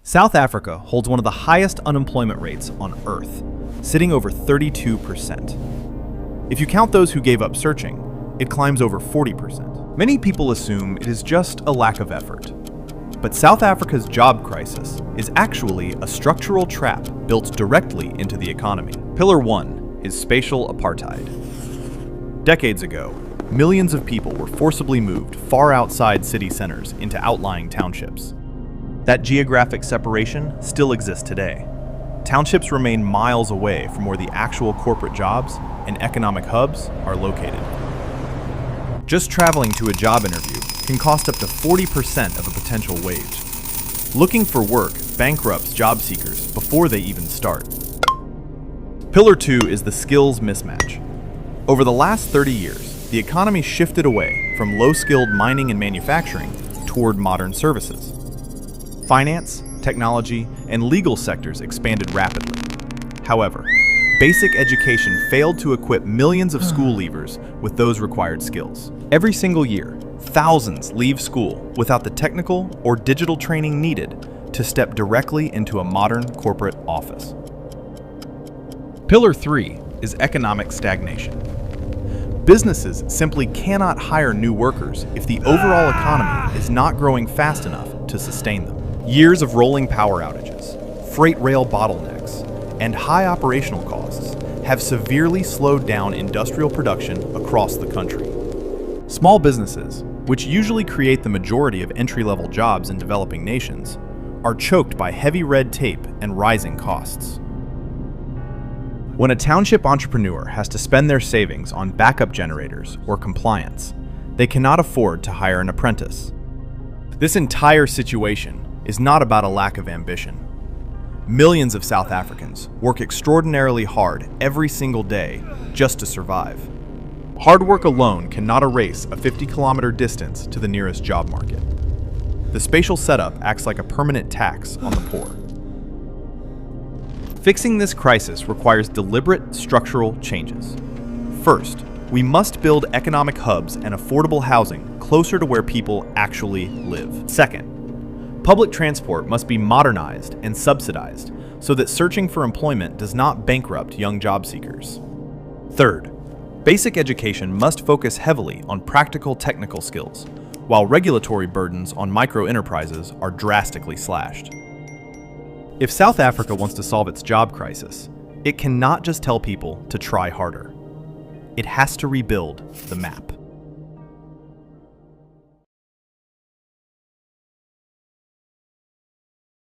South Africa holds one of the highest unemployment rates on Earth, sitting over 32%. If you count those who gave up searching, it climbs over 40%. Many people assume it is just a lack of effort. But South Africa's job crisis is actually a structural trap built directly into the economy. Pillar 1 is spatial apartheid. Decades ago, millions of people were forcibly moved far outside city centers into outlying townships. That geographic separation still exists today. Townships remain miles away from where the actual corporate jobs and economic hubs are located. Just traveling to a job interview can cost up to 40% of a potential wage. Looking for work bankrupts job seekers before they even start. Pillar 2 is the skills mismatch. Over the last 30 years, the economy shifted away from low-skilled mining and manufacturing toward modern services. Finance, technology, and legal sectors expanded rapidly. However, basic education failed to equip millions of school leavers with those required skills. Every single year, thousands leave school without the technical or digital training needed to step directly into a modern corporate office. Pillar 3 is economic stagnation. Businesses simply cannot hire new workers if the overall economy is not growing fast enough to sustain them. Years of rolling power outages, freight rail bottlenecks, and high operational costs have severely slowed down industrial production across the country. Small businesses, which usually create the majority of entry-level jobs in developing nations, are choked by heavy red tape and rising costs. When a township entrepreneur has to spend their savings on backup generators or compliance, they cannot afford to hire an apprentice. This entire situation is not about a lack of ambition. Millions of South Africans work extraordinarily hard every single day just to survive. Hard work alone cannot erase a 50-kilometer distance to the nearest job market. The spatial setup acts like a permanent tax on the poor. Fixing this crisis requires deliberate structural changes. First, we must build economic hubs and affordable housing closer to where people actually live. Second, public transport must be modernized and subsidized so that searching for employment does not bankrupt young job seekers. Third, basic education must focus heavily on practical technical skills, while regulatory burdens on micro-enterprises are drastically slashed. If South Africa wants to solve its job crisis, it cannot just tell people to try harder. It has to rebuild the map.